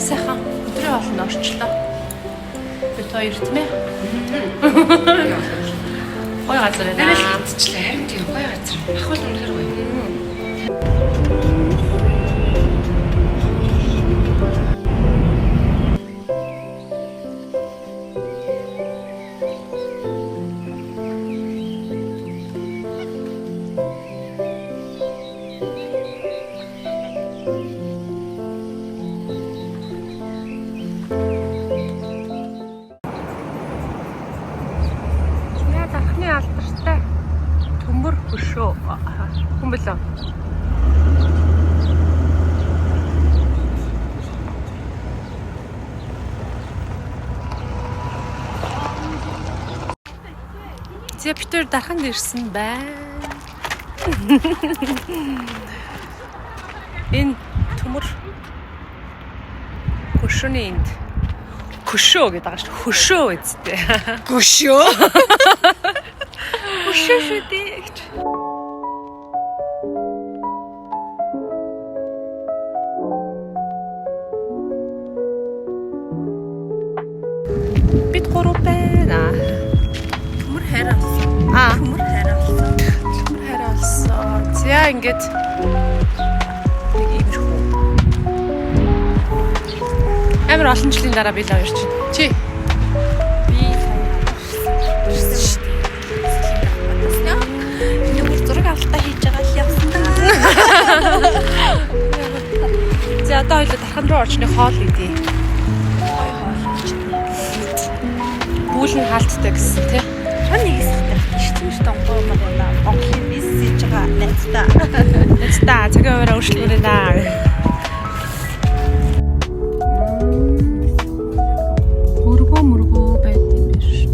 сайхан өдрөө олон орчлоо. Бид хоёр тийм ээ. Гоё газар байна. Нэрэл хитчлээ. Харин тийм гоё газар. Ахвал үнэхээр гоё. Алдартай төмөр хөшөө хүн билээ. Зэптэр дархан ирсэн байна. Энэ төмөр хөшөөний энд хөшөө гэдэг байгаа шүү. Хөшөө үсттэй. Хөшөө. Хөшөө шүү дээ гэж. Бид гурав байна. Төмөр хайр авсан. Төмөр хайр авсан. Төмөр хайр авсан. За ингээд нэг иймэрхүү. Амар олон жилийн дараа би л авч чинь. Чи за одоо хоёул дархан руу орчны хоол идэ. Гоё хоол чинь. Бүүл нь хаалттай гэсэн тий. Чон нэг хэсэгтэй ичтэмж донгоо маа онхын бис хийж байгаа найзтаа. Нэстэ цагаа өрөө өршлөөрэй наа. Мөргөө байт юм биш үү?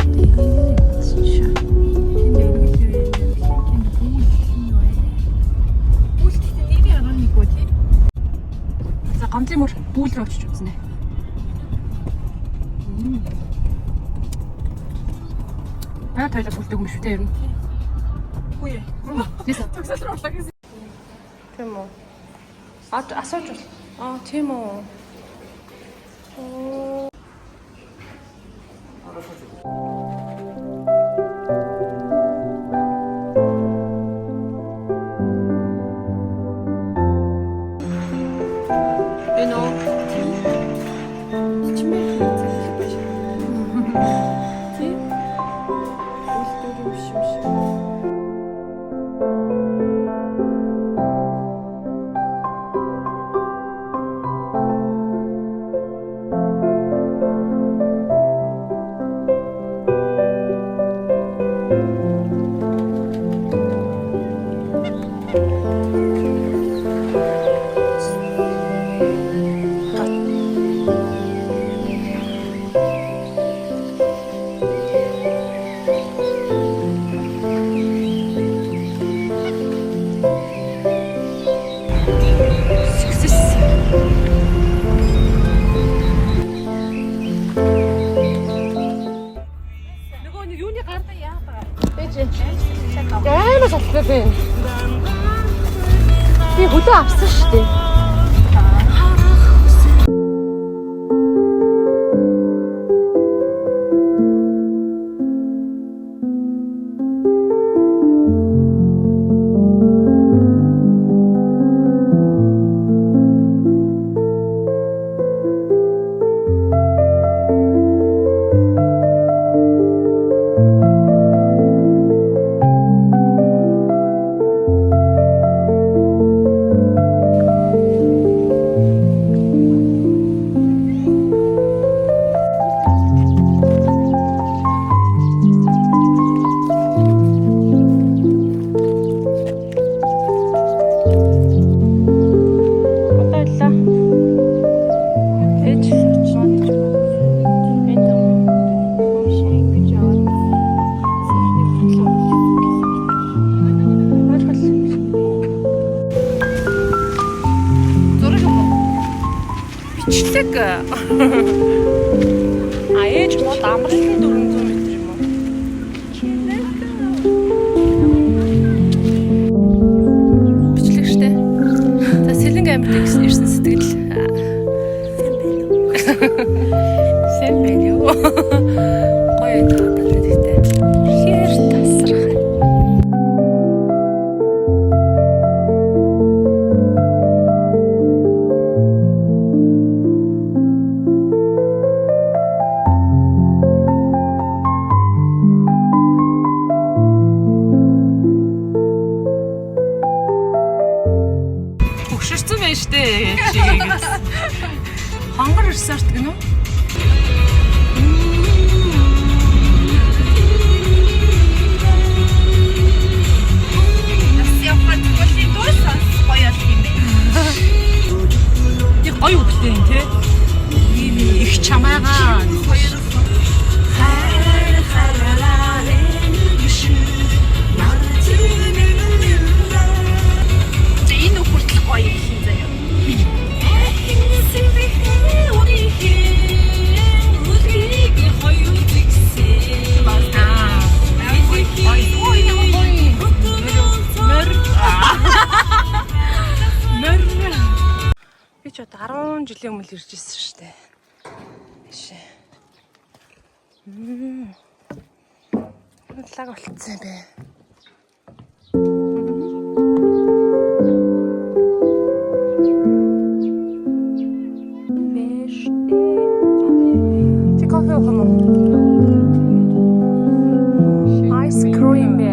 Гамтлын мөр бүүл рүү очиж үзнэ. Тойлог үлдэх юм шүү дээ ер нь. Үгүй ээ. Төгсөл рүү орлоо гэсэн. Тийм үү. Асууж бол. Тийм үү. Амар салтай байна. Би хөдөө авсан шүү дээ. бичлэг. Ээж мод амралтын 400 м юм уу? Бичлэг штэ. За Сэлэнг аймагт ирсэн сэтгэл. Сайн байна юу? Гоё таадаг гэхдээ. Хэр тасрах. Хөшөрсөн байна штэ. Хонгор ресорт гэнэ үү? Яг гоё үгтэй юм те. Ийм их чамаагаа. Энэ хүртэл гоё юм заяа. Би ч одоо 10 жилийн өмнө ирж ирсэн шүү дээ. Тийшээ. Лаг болцсон юм бэ. Чи кофе уух юм уу? Ice cream бэ.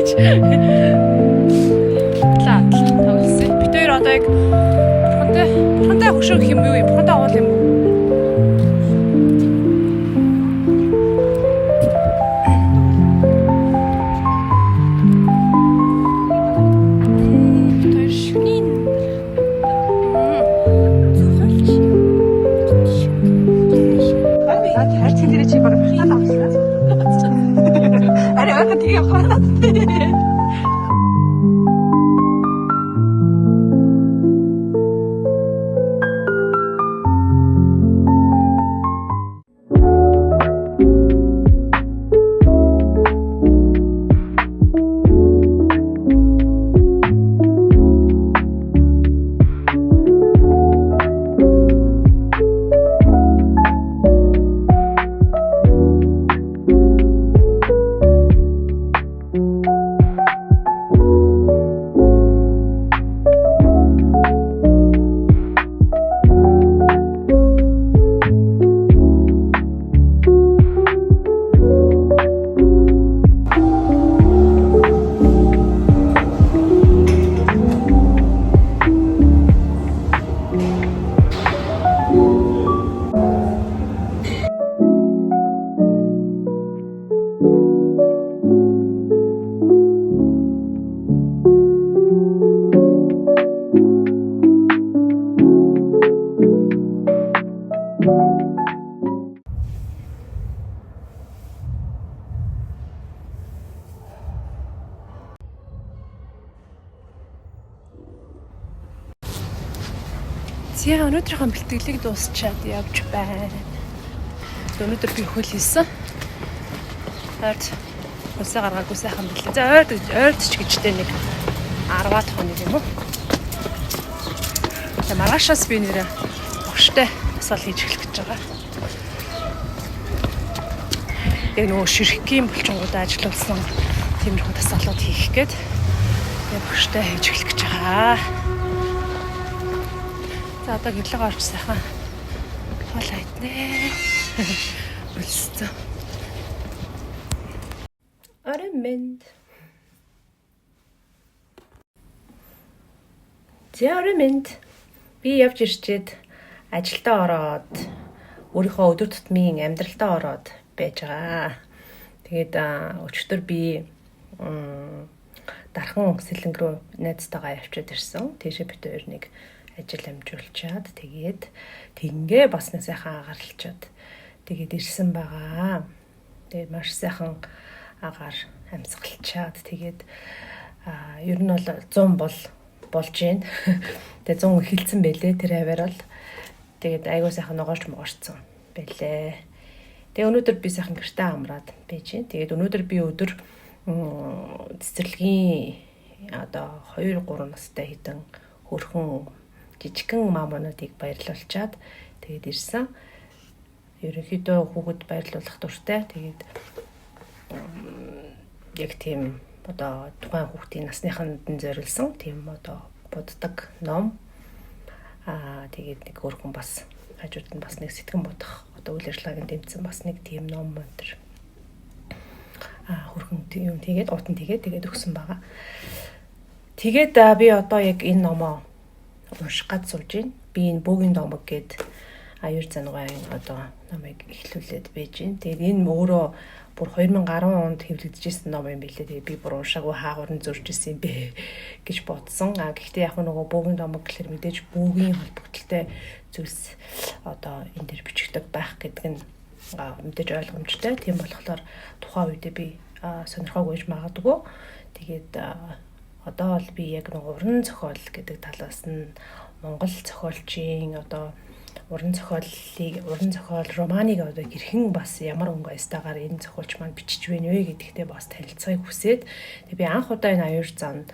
гэж. За тоглосон. Бид хоёр одоо яг бурхантай хөшөөх юм юу? Бурхантай уул юм уу? Яагаад тийг явах вэ? Зя өнөөдрийнхөө бэлтгэлийг дуусчаад явж байна. Өнөөдөр би хөл хийсэн. Ойрд усаа гаргаагүй сайхан бэлээ. За ойрд ч гэжтэй нэг 10-аад хоног юм уу. За маргаашаас би нэрээ огштой асаал хийж эхлэх гэж байгаа. Яг нөгөө ширхгийн булчингуудаа ажиллуулсан тиймэрхүү тасгалууд хийх гээд яг огштой хийж эхлэх гэж байгаа. За одоо гэрлэг орж сайхан хол хайднэ. Үлссэн. Оремэнд. Оремэнд. Би явж ирчээд ажилдаа ороод өөрийнхөө өдөр тутмын амьдралдаа ороод байж байгаа. Тэгээд өчигдөр би дархан сэлэнг рүү найзтайгаа явчаад ирсэн. Тийшээ бид хоёр нэг ажил амжуулчаад тэгээд тингээ бас нэг сайхан агаарлчаад тэгээд ирсэн байгаа. Тэгээд маш сайхан агаар амьсгалчаад тэгээд ер нь бол 100 болж байна. Тэгээд 100 эхэлсэн байлээ тэр аваар бол тэгээд айгуу сайхан ногоорч могоорцсон байлээ. Тэгээд өнөөдөр би сайхан гэртээ амраад байж байна. Тэгээд өнөөдөр би өдөр цэцэрлэгийн одоо 2-3 настай хитэн хөрхөн жижигхэн мамонуудыг баярлуулчаад тэгээд ирсэн. Ерөнхийдөө хүүхэд баярлуулах дуртай. Тэгээд яг тийм одоо тухайн хүүхдийн насныханд зориулсан тийм одоо буддаг ном. Тэгээд нэг өөрхөн бас хажууд нь бас нэг сэтгэн бодох одоо үйл ажиллагааг дэмжсэн бас нэг тийм ном өнтер. Хөрхөн тийм тэгээд утан тэгээд өгсөн байгаа. Тэгээд би одоо яг энэ номоо унших гад сууж байна. Би энэ бөөгийн домог гээд аюур зангаан одоо номыг эхлүүлээд байж байна. Тэгээд энэ өөрөө бүр 2010 онд хэвлэгдэжсэн ном юм билээ. Тэгээд би бүр уншаагүй хаагур нь зурж ирсэн юм бэ гэж бодсон. Гэхдээ яг нөгөө бөөгийн домог гэхэлэр мэдээж бөөгийн холбогдлолтой зүйлс одоо энэ дэр бичигдэг байх гэдэг нь мэдээж ойлгомжтой. Тийм болохоор тухайн үедээ би сонирхоогүй гэж магадгүй. Тэгээд одоо бол би яг нэг уран зохиол гэдэг талаас нь Монгол зохиолчийн одоо уран зохиол романыг одоо хэрхэн бас ямар өнгө астагаар энэ зохиолч маань бичиж байна вэ гэдэгтээ бас танилцахыг хүсээд тэгээ би анх удаа энэ аюур зан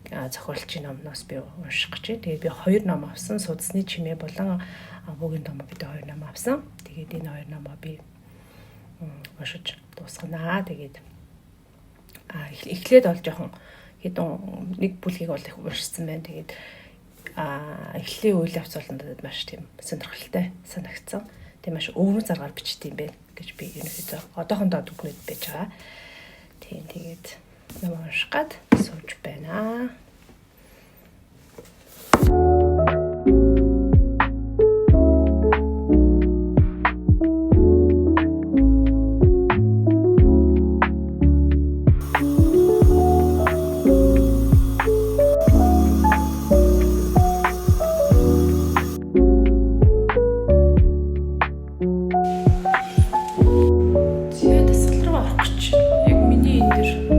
зохиолчийн номноос би унших гэж. Тэгээ би 2 ном авсан. Судасны чимээ болон бөөгийн домог гэдэг 2 ном авсан. Тэгээд энэ 2 номоо би уншиж дуусгана. Тэгээд эхлээд бол жоохон хэдэн нэг бүлгийг бол их уншсан байна. Тэгээд эхлэлийн үйл явц бол надад маш тийм сонирхолтой санагдсан. Тийм маш өвөрмөц аргаар бичдэг юм байна гэж би ерөнхийдөө одоохондоо дүгнээд байж байгаа. Тийм тэгээд ном унших гад сууж байна. Яг миний энэ дэр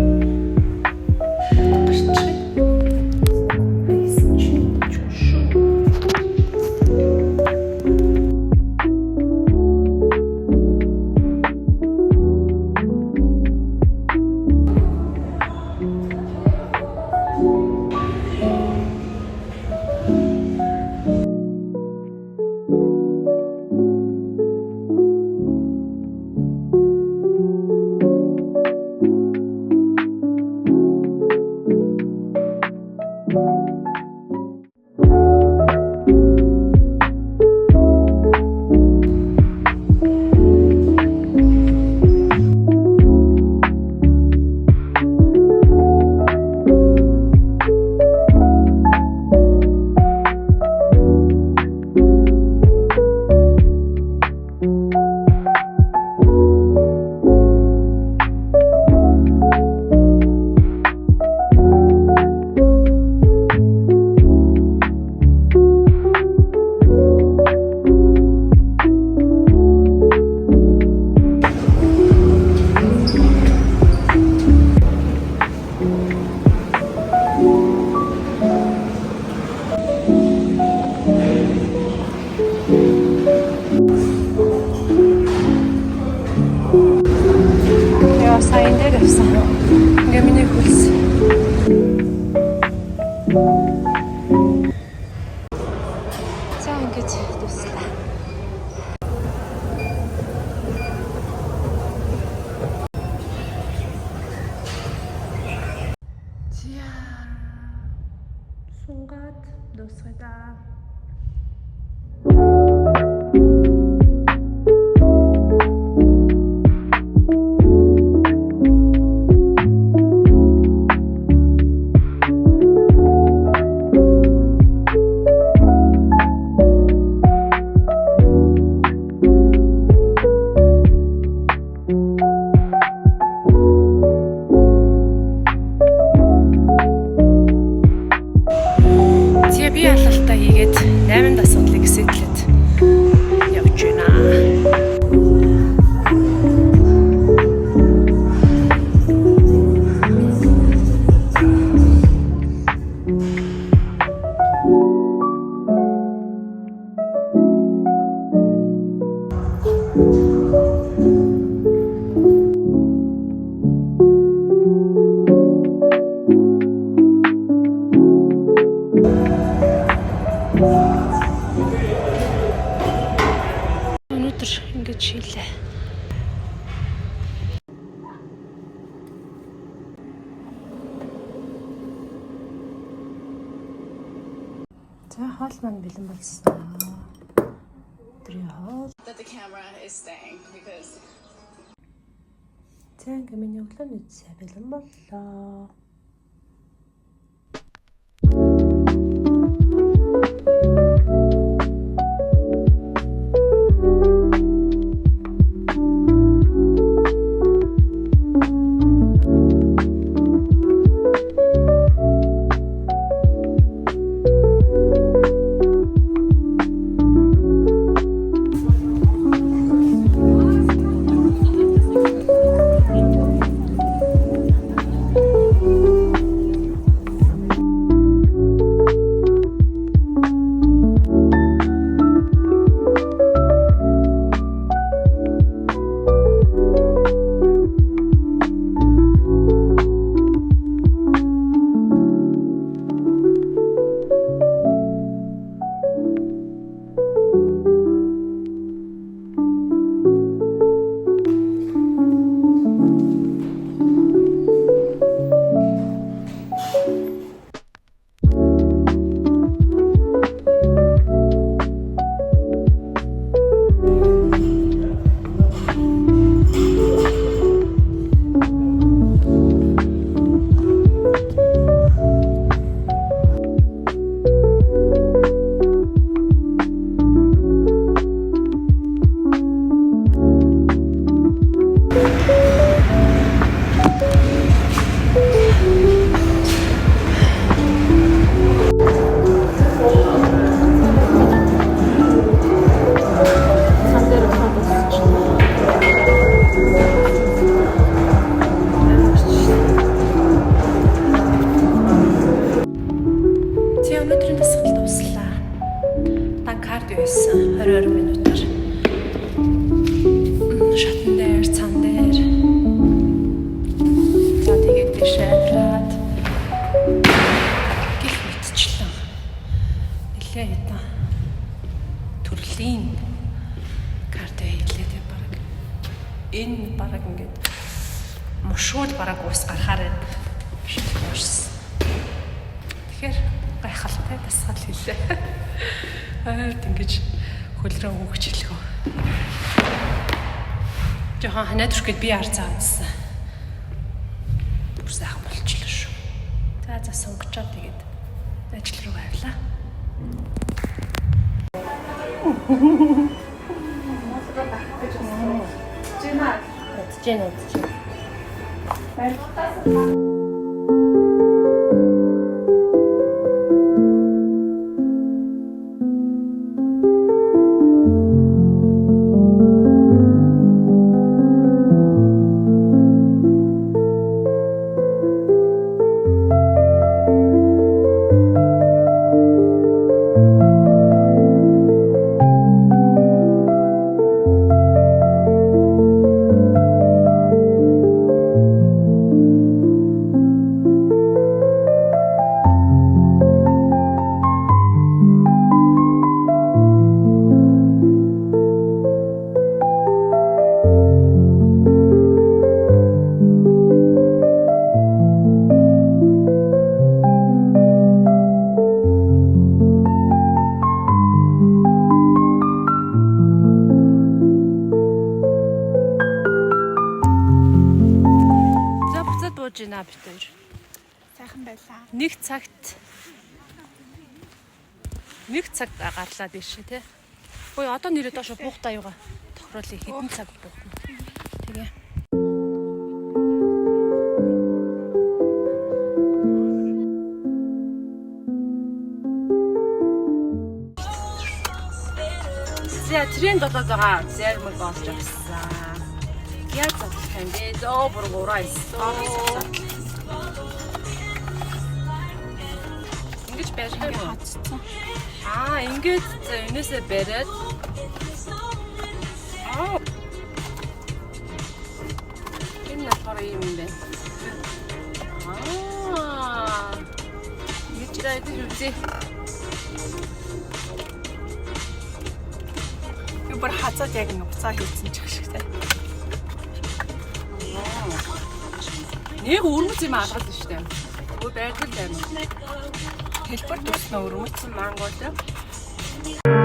явсан. Ингээ миний хөлс. За ингэж дуслаа. За. Сунгаад дуусгая. Би алалтаа хийгээд 8 асуудлыг сэтлээд явж байна. Өнөөдөр ингэж шилээ. За хоол маань бэлэн болсон. Өдрийн хоол. That the camera is staying because За ингээ миний өглөөний цай бэлэн боллоо. Өнөөдрийн дасгал дуслаа. Та кардио хийсэн 22 минутаар. Шатн дээр, цан дээр. За тэгээд дэшээд гих мэдчлээ. Нилээ хэдэн төрлийн кардио хийлээ баг. Энэ баг ингээд мушуул бараг ус гарахаар шилжүүлсэн. Тэгэхээр гайхалтай дасгал хийлээ. Ингэж хөлрөө хөвгчлөө. Жохон ханаад үргээд би арцаа үзсэн. Бүр сайхан болчихлоо шүү. За сонгочоо тэгээд ажил руу авлаа. Жинаа. сууж ийна бид хоёр. Сайхан байлаа. Нэг цагт гарлаа дэше тий. Ой одоо нэрээ доошо буухтаа юугаа. Тохируулъя хэдэн цаг буух нь. Тэгээ. За тренд болоод байгаа зэрмэг болж авсан. Яаж болох юм бэ? Зөө бүр гураа исэн. Ингэж байж байгаа юм. Ингэж энэсээ бариад. Энэ болохоор юм бэ? Ингэж райд үзээ. Бүр хацаад яг нугацаа хийсэн ч гэх шиг те. Нэг өрмөц юм алгаад шүү дээ. Өө байдаг л байна. Хэлбэр дуснаа өрмөц мангол.